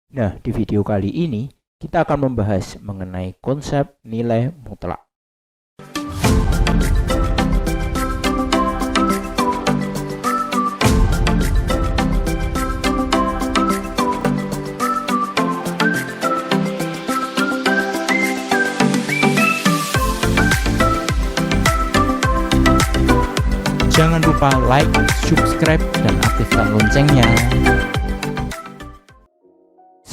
Nah, di video kali ini kita akan membahas mengenai konsep nilai mutlak. Jangan lupa like, subscribe, dan aktifkan loncengnya.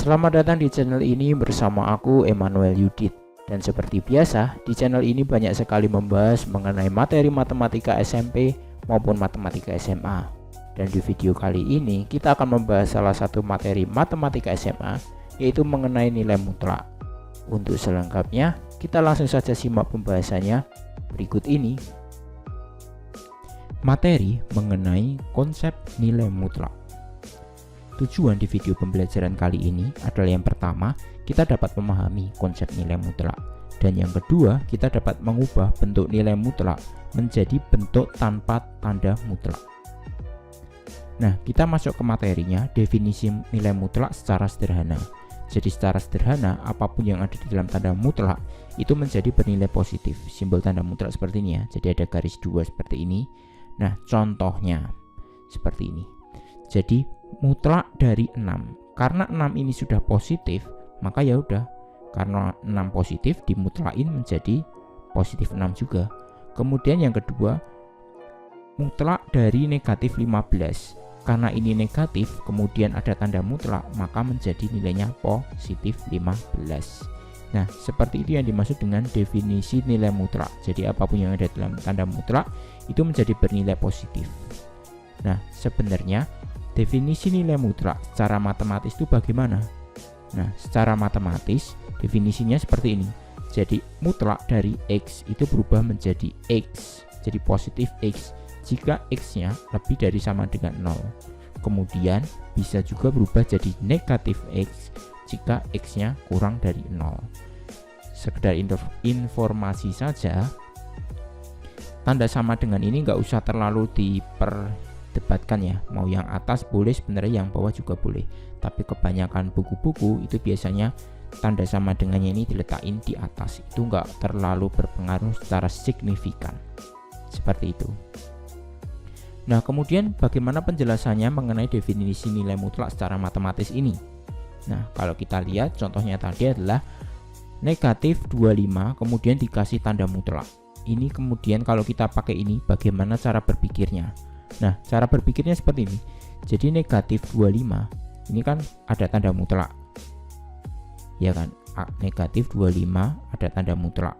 Selamat datang di channel ini bersama aku Emmanuel Yudit. Dan seperti biasa, di channel ini banyak sekali membahas mengenai materi matematika SMP maupun matematika SMA. Dan di video kali ini kita akan membahas salah satu materi matematika SMA, yaitu mengenai nilai mutlak. Untuk selengkapnya, kita langsung saja simak pembahasannya berikut ini. Materi mengenai konsep nilai mutlak. Tujuan di video pembelajaran kali ini adalah yang pertama, kita dapat memahami konsep nilai mutlak, dan yang kedua, kita dapat mengubah bentuk nilai mutlak menjadi bentuk tanpa tanda mutlak. Nah, kita masuk ke materinya, definisi nilai mutlak secara sederhana. Jadi secara sederhana, apapun yang ada di dalam tanda mutlak itu menjadi bernilai positif. Simbol tanda mutlak seperti ini ya. Jadi ada garis 2 seperti ini. Nah, contohnya seperti ini. Jadi mutlak dari 6. Karena 6 ini sudah positif, maka ya udah. Karena 6 positif dimutlakin menjadi positif 6 juga. Kemudian yang kedua, mutlak dari negatif 15. Karena ini negatif, kemudian ada tanda mutlak, maka menjadi nilainya positif 15. Nah, seperti itu yang dimaksud dengan definisi nilai mutlak. Jadi apapun yang ada dalam tanda mutlak itu menjadi bernilai positif. Nah, sebenarnya definisi nilai mutlak secara matematis itu bagaimana? Nah, secara matematis definisinya seperti ini. Jadi mutlak dari X itu berubah menjadi X, jadi positif X jika X-nya lebih dari sama dengan 0. Kemudian bisa juga berubah jadi negatif X jika X-nya kurang dari 0. Sekedar informasi saja, tanda sama dengan ini nggak usah terlalu diperdebatkan ya. Mau yang atas boleh, sebenarnya yang bawah juga boleh. Tapi kebanyakan buku-buku itu biasanya tanda sama dengannya ini diletakin di atas. Itu nggak terlalu berpengaruh secara signifikan. Seperti itu. Nah, kemudian bagaimana penjelasannya mengenai definisi nilai mutlak secara matematis ini? Nah, kalau kita lihat contohnya tadi adalah negatif 25 kemudian dikasih tanda mutlak. Ini kemudian kalau kita pakai ini bagaimana cara berpikirnya? Nah, cara berpikirnya seperti ini. Jadi negatif 25 ini kan ada tanda mutlak. Ya kan? Negatif 25 ada tanda mutlak.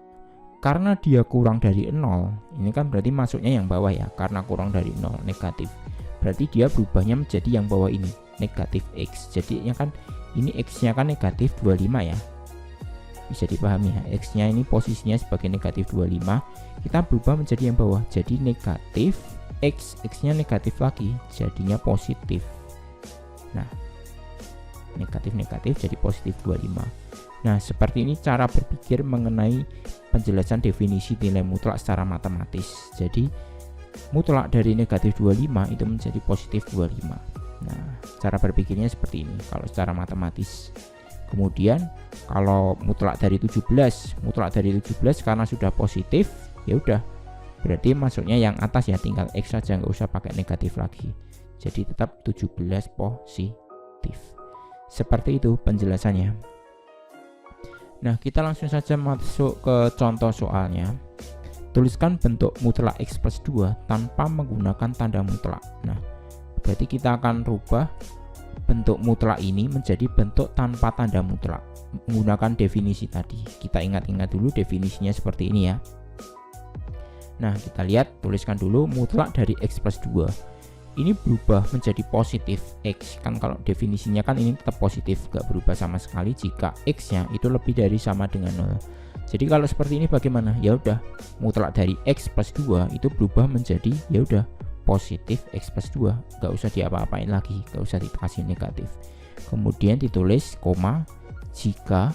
Karena dia kurang dari 0, ini kan berarti masuknya yang bawah ya. Karena kurang dari 0 negatif. Berarti dia berubahnya menjadi yang bawah ini, negatif X. Jadinya kan ini X-nya kan negatif 25 ya. Bisa dipahami ya, X-nya ini posisinya sebagai negatif 25. Kita berubah menjadi yang bawah, jadi negatif X, X-nya negatif lagi, jadinya positif. Nah, negatif jadi positif 25. Nah, seperti ini cara berpikir mengenai penjelasan definisi nilai mutlak secara matematis. Jadi mutlak dari negatif 25 itu menjadi positif 25. Nah, cara berpikirnya seperti ini kalau secara matematis. Kemudian kalau mutlak dari 17 karena sudah positif, ya udah. Berarti masuknya yang atas ya, tinggal X saja, nggak usah pakai negatif lagi. Jadi tetap 17 positif. Seperti itu penjelasannya. Nah, kita langsung saja masuk ke contoh soalnya. Tuliskan bentuk mutlak X plus 2 tanpa menggunakan tanda mutlak. Nah, berarti kita akan rubah bentuk mutlak ini menjadi bentuk tanpa tanda mutlak menggunakan definisi tadi. Kita ingat-ingat dulu definisinya seperti ini ya. Nah, kita lihat, tuliskan dulu mutlak dari X plus 2 ini berubah menjadi positif X. Kan kalau definisinya kan ini tetap positif, gak berubah sama sekali jika X-nya itu lebih dari sama dengan 0. Jadi kalau seperti ini bagaimana? Ya udah, mutlak dari X plus 2 itu berubah menjadi ya udah positif X plus 2, gak usah diapa-apain lagi, gak usah dikasih negatif. Kemudian ditulis koma jika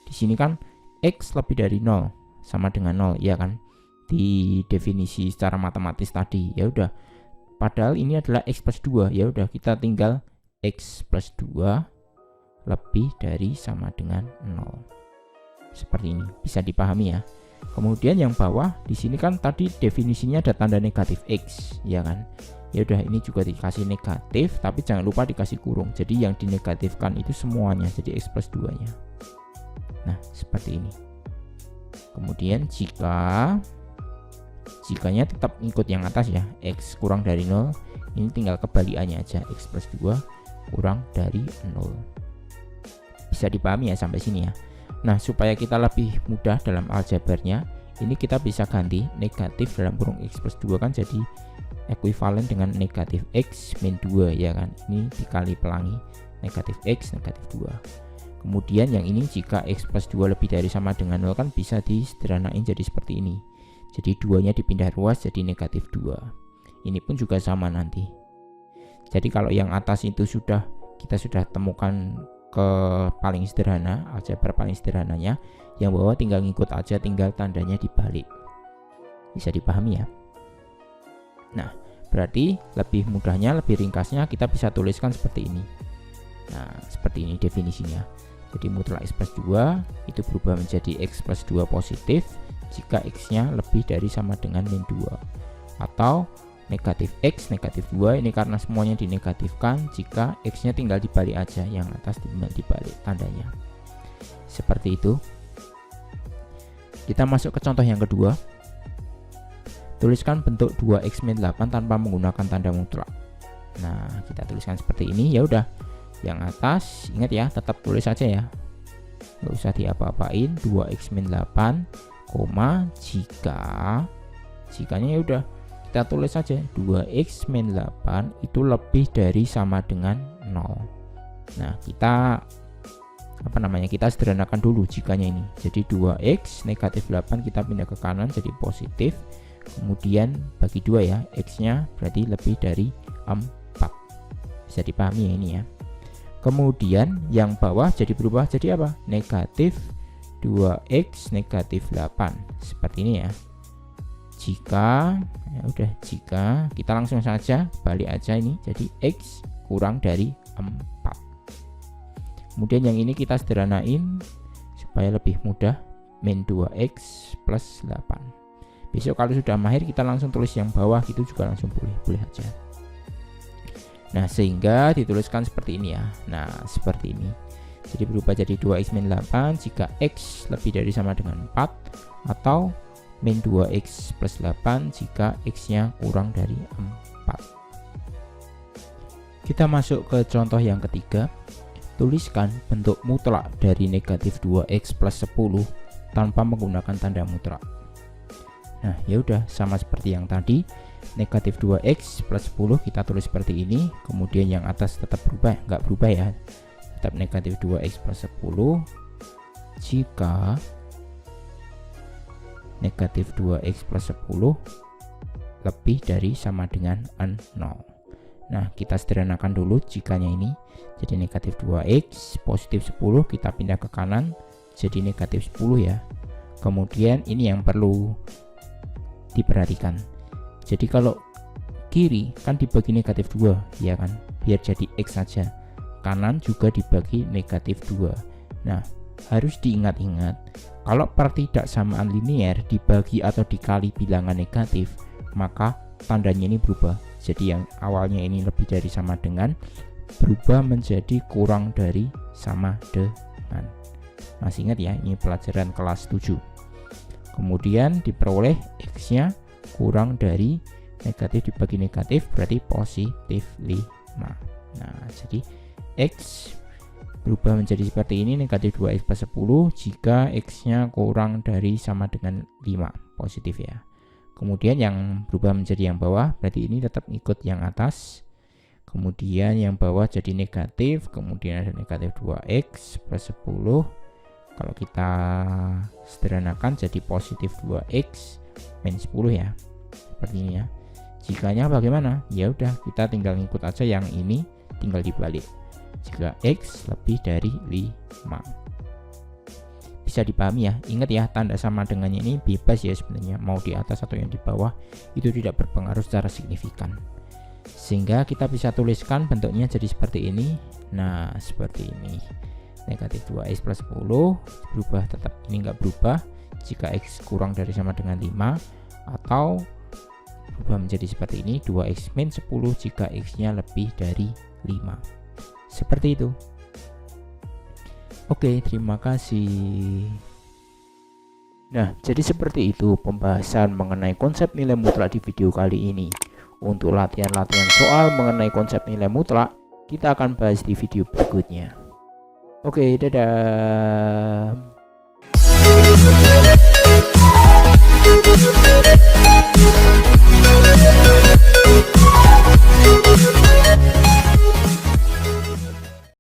di sini kan X lebih dari 0 sama dengan 0 ya kan, di definisi secara matematis tadi. Ya udah, padahal ini adalah X plus 2, ya udah kita tinggal X plus 2 lebih dari sama dengan 0. Seperti ini, bisa dipahami ya. Kemudian yang bawah di sini kan tadi definisinya ada tanda negatif X, ya kan? Ya udah, ini juga dikasih negatif, tapi jangan lupa dikasih kurung. Jadi yang dinegatifkan itu semuanya, jadi X plus 2 nya. Nah, seperti ini. Kemudian jikanya tetap ikut yang atas ya, X kurang dari 0, ini tinggal kebalikannya aja, X plus 2 kurang dari 0. Bisa dipahami ya sampai sini ya. Nah, supaya kita lebih mudah dalam aljabarnya, ini kita bisa ganti negatif dalam kurung X plus 2 kan jadi ekuivalen dengan negatif X min 2, ya kan. Ini dikali pelangi negatif X negatif 2. Kemudian yang ini jika X plus 2 lebih dari sama dengan 0 kan bisa disederhanain jadi seperti ini. Jadi 2 nya dipindah ruas jadi negatif 2. Ini pun juga sama nanti. Jadi kalau yang atas itu kita sudah temukan ke paling sederhana, aljabar paling sederhananya, yang bawah tinggal ngikut aja, tinggal tandanya dibalik. Bisa dipahami ya. Nah, berarti lebih mudahnya, lebih ringkasnya kita bisa tuliskan seperti ini. Nah, seperti ini definisinya. Jadi mutlak X plus 2 itu berubah menjadi X plus 2 positif jika X nya lebih dari sama dengan min 2, atau negatif X negatif 2 ini karena semuanya dinegatifkan jika X nya tinggal dibalik aja, yang atas tinggal dibalik tandanya. Seperti itu. Kita masuk ke contoh yang kedua. Tuliskan bentuk 2x min 8 tanpa menggunakan tanda mutlak. Nah, kita tuliskan seperti ini. Ya udah, yang atas ingat ya, tetap tulis aja ya, nggak usah diapa-apain. 2x min 8, jikanya ya udah kita tulis saja 2x min 8 itu lebih dari sama dengan 0. Nah, kita kita sederhanakan dulu jikanya ini. Jadi 2x negatif 8 kita pindah ke kanan jadi positif. Kemudian bagi 2 ya, X nya berarti lebih dari 4. Bisa dipahami ya ini ya. Kemudian yang bawah jadi berubah jadi apa? Negatif 2x negatif 8. Seperti ini ya. Jika kita langsung saja balik aja ini jadi X kurang dari 4. Kemudian yang ini kita sederhanain supaya lebih mudah, min 2x plus 8. Besok kalau sudah mahir kita langsung tulis yang bawah gitu juga langsung boleh aja. Nah, sehingga dituliskan seperti ini ya. Nah, seperti ini. Jadi berubah jadi 2x min 8 jika X lebih dari sama dengan 4, atau min 2x plus 8 jika X nya kurang dari 4. Kita masuk ke contoh yang ketiga. Tuliskan bentuk mutlak dari negatif 2x plus 10 tanpa menggunakan tanda mutlak. Nah, ya udah, sama seperti yang tadi, negatif 2x plus 10 kita tulis seperti ini. Kemudian yang atas tetap berubah, nggak berubah ya, tetap negatif 2x plus 10 jika negatif 2x plus 10 lebih dari sama dengan 0. Nah, kita sederhanakan dulu jikanya ini. Jadi negatif 2x positif 10 kita pindah ke kanan jadi negatif 10 ya. Kemudian ini yang perlu diperhatikan. Jadi kalau kiri kan dibagi negatif 2 ya kan, biar jadi X saja. Kanan juga dibagi negatif 2. Nah, harus diingat-ingat kalau pertidaksamaan linear dibagi atau dikali bilangan negatif, maka tandanya ini berubah. Jadi yang awalnya ini lebih dari sama dengan berubah menjadi kurang dari sama dengan. Masih ingat ya, ini pelajaran kelas 7. Kemudian diperoleh X nya kurang dari negatif dibagi negatif berarti positif 5. Nah, jadi X berubah menjadi seperti ini, negatif 2x plus 10 jika X nya kurang dari sama dengan 5, positif ya. Kemudian yang berubah menjadi yang bawah berarti ini tetap ikut yang atas. Kemudian yang bawah jadi negatif, kemudian ada negatif 2x plus 10. Kalau kita sederhanakan jadi positif 2x min 10 ya. Seperti ini ya. Jikanya bagaimana? Ya udah, kita tinggal ngikut aja yang ini, tinggal dibalik. Jika X lebih dari 5. Bisa dipahami ya. Ingat ya, tanda sama dengannya ini bebas ya sebenarnya, mau di atas atau yang di bawah itu tidak berpengaruh secara signifikan. Sehingga kita bisa tuliskan bentuknya jadi seperti ini. Nah, seperti ini. negatif 2x plus 10 berubah, tetap ini nggak berubah jika x kurang dari sama dengan 5, atau berubah menjadi seperti ini 2x min 10 jika x nya lebih dari 5. Seperti itu. Oke, terima kasih. Nah, jadi seperti itu pembahasan mengenai konsep nilai mutlak di video kali ini. Untuk latihan-latihan soal mengenai konsep nilai mutlak, kita akan bahas di video berikutnya. Oke, dadah.